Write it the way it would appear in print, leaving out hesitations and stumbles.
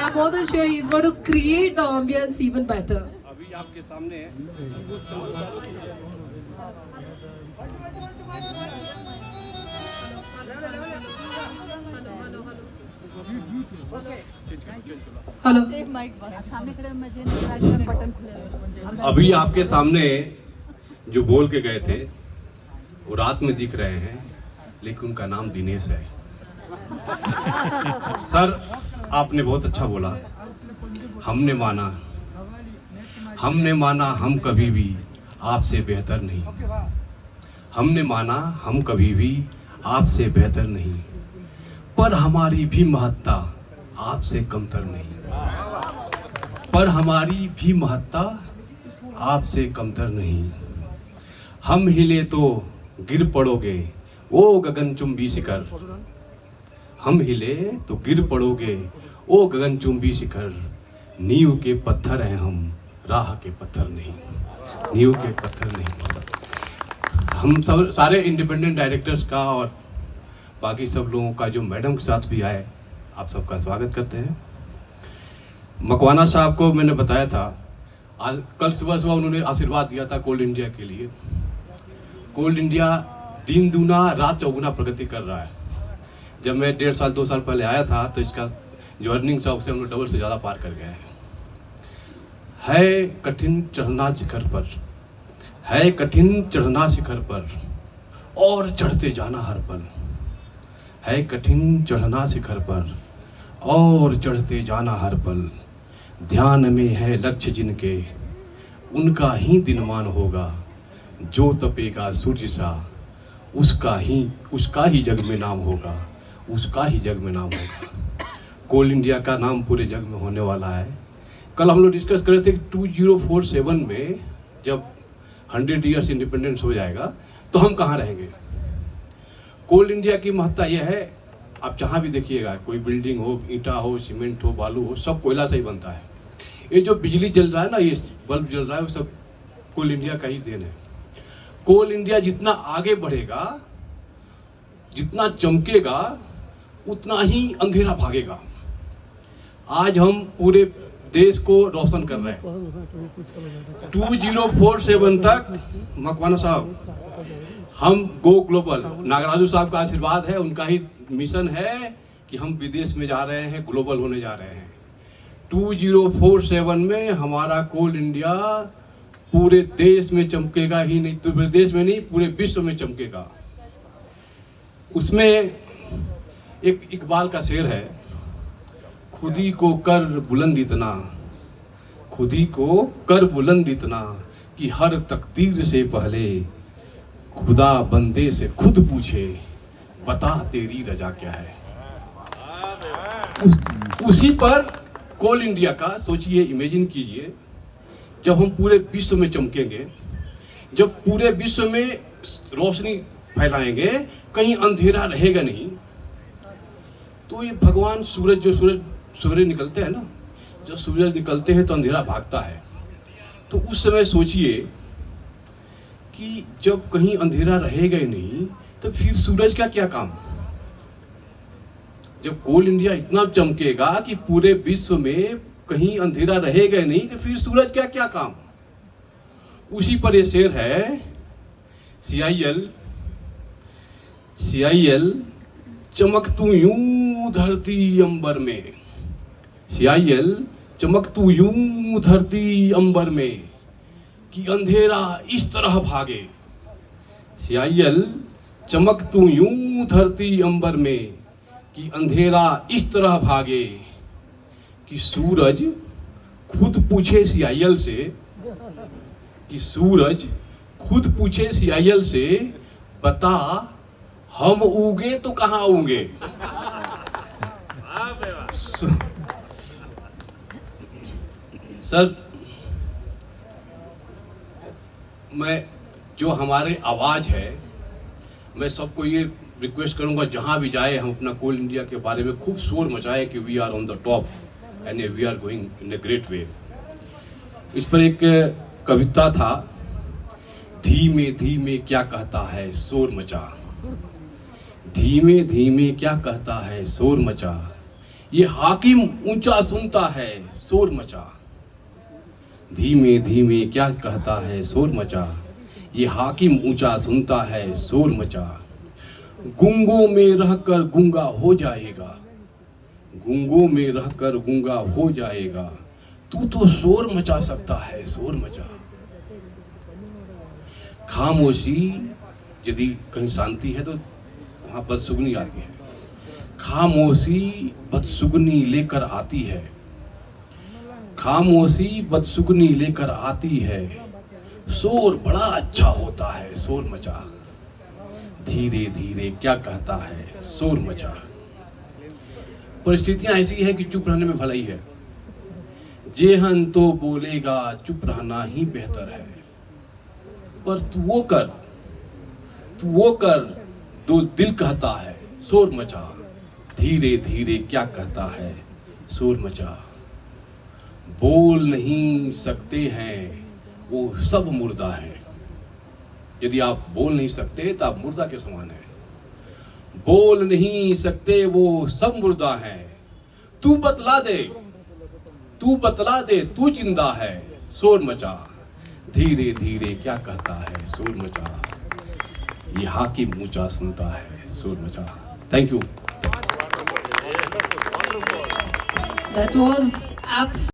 I'm more than sure he's going to create the ambience even better. अभी आपके सामने Hello. अभी आपके सामने जो बोल के गए थे वो रात में दिख रहे हैं, लेकिन उनका नाम दिनेश है। सर, आपने बहुत अच्छा बोला। हमने माना हम कभी भी आपसे बेहतर नहीं। हमने माना हम कभी भी आपसे बेहतर नहीं, पर हमारी भी महत्ता आपसे कमतर नहीं। पर हमारी भी महत्ता आपसे कमतर नहीं। हम हिले तो गिर पड़ोगे ओ गगनचुंबी शिखर। हम हिले तो गिर पड़ोगे ओ गगनचुंबी शिखर। नींव के पत्थर हैं हम, राह के पत्थर नहीं। नींव के पत्थर नहीं। हम सब सारे इंडिपेंडेंट डायरेक्टर्स का और बाकी सब लोगों का जो मैडम के साथ भी आए, आप सबका स्वागत करते हैं। मकवाना साहब को मैंने बताया था, आज कल सुबह उन्होंने आशीर्वाद दिया था कोल इंडिया के लिए। कोल इंडिया दिन दूना रात चौगुना प्रगति कर रहा है। जब मैं 1.5 साल 2 साल पहले आया था तो इसका जो अर्निंग्स है उससे हम लोग डबल से ज़्यादा पार कर गए हैं। है कठिन चढ़ना शिखर पर, है कठिन चढ़ना शिखर पर, और चढ़ते जाना हर पल। है कठिन चढ़ना शिखर पर और चढ़ते जाना हर पल। ध्यान में है लक्ष्य जिनके, उनका ही दिनमान होगा। जो तपेगा सूर्य सा, उसका ही जग में नाम होगा। उसका ही जग में नाम होगा। कोल इंडिया का नाम पूरे जग में होने वाला है। कल हम लोग डिस्कस कर रहे थे 2047 में जब 100 ईयर्स इंडिपेंडेंस हो जाएगा तो हम कहाँ रहेंगे। कोल इंडिया की महत्ता यह है, आप जहाँ भी देखिएगा, कोई बिल्डिंग हो, ईंटा हो, सीमेंट हो, बालू हो, सब कोयला से ही बनता है। ये जो बिजली जल रहा है ना, ये बल्ब जल रहा है, वो सब कोल इंडिया का ही देन है। कोल इंडिया जितना आगे बढ़ेगा, जितना चमकेगा, उतना ही अंधेरा भागेगा। आज हम पूरे देश को रोशन कर रहे हैं। 2047 तक मकवाना साहब, हम गो ग्लोबल, नागराजू साहब का आशीर्वाद है, उनका ही मिशन है कि हम विदेश में जा रहे हैं, ग्लोबल होने जा रहे हैं। 2047 में हमारा कोल इंडिया पूरे देश में चमकेगा ही नहीं, तो पूरे देश में नहीं, पूरे विश्व में चमकेगा। उसमें एक इकबाल का शेर है, खुदी को कर बुलंद इतना, खुदी को कर बुलंद इतना कि हर तकदीर से पहले खुदा बंदे से खुद पूछे, बता तेरी रजा क्या है। उसी पर कोल इंडिया का सोचिए, इमेजिन कीजिए, जब हम पूरे विश्व में चमकेंगे, जब पूरे विश्व में रोशनी फैलाएंगे, कहीं अंधेरा रहेगा नहीं। तो ये भगवान सूरज, जो सूर्य निकलते हैं ना, जब सूरज निकलते हैं तो अंधेरा भागता है। तो उस समय सोचिए कि जब कहीं अंधेरा रहेगा ही नहीं तो फिर सूरज का क्या काम। जब कोल इंडिया इतना चमकेगा कि पूरे विश्व में कहीं अंधेरा रहेगा ही नहीं तो फिर सूरज का क्या काम। उसी पर ये शेर है, CIL चमक तू यूं धरती अंबर में। CIL चमक तू यूं धरती अंबर में कि अंधेरा इस तरह भागे। CIL चमक तू यूं धरती अंबर में कि अंधेरा इस तरह भागे। कि सूरज खुद पूछे CIL से, कि सूरज खुद पूछे CIL से, बता हम उगे तो कहाँ उगे। सर, मैं जो हमारे आवाज है, मैं सबको ये रिक्वेस्ट करूंगा, जहां भी जाए हम अपना कोल इंडिया के बारे में खूब शोर मचाए कि we are on the top and we are going in a great way. इस पर एक कविता था, धीमे धीमे क्या कहता है शोर मचा, धीमे धीमे क्या कहता है शोर मचा, ये हाकिम ऊंचा सुनता है शोर मचा, धीमे धीमे क्या कहता है शोर मचा, ये हाकिम ऊंचा सुनता है शोर मचा, गूंगों में रहकर गूंगा हो जाएगा, गूंगों में रहकर गूंगा हो जाएगा, तू तो शोर मचा सकता है शोर मचा। खामोशी, यदि कहीं शांति है तो वहां बदसुगनी आती है, खामोशी बदसुगनी लेकर आती है, खामोशी बदसुगनी लेकर आती है, शोर बड़ा अच्छा होता है शोर मचा, धीरे धीरे क्या कहता है शोर मचा। परिस्थितियां ऐसी है कि चुप रहने में भलाई है, जेहन तो बोलेगा चुप रहना ही बेहतर है, पर तू वो कर दो दिल कहता है शोर मचा, धीरे धीरे क्या कहता है शोर मचा। बोल नहीं सकते हैं वो सब मुर्दा है, यदि आप बोल नहीं सकते तो आप मुर्दा के समान है। बोल नहीं सकते वो सब मुर्दा है, तू बतला दे तू जिंदा है शोर मचा, धीरे धीरे क्या कहता है शोर मचा, ये हाकिम ऊंचा सुनता है शोर मचा। Thank you. That was absolutely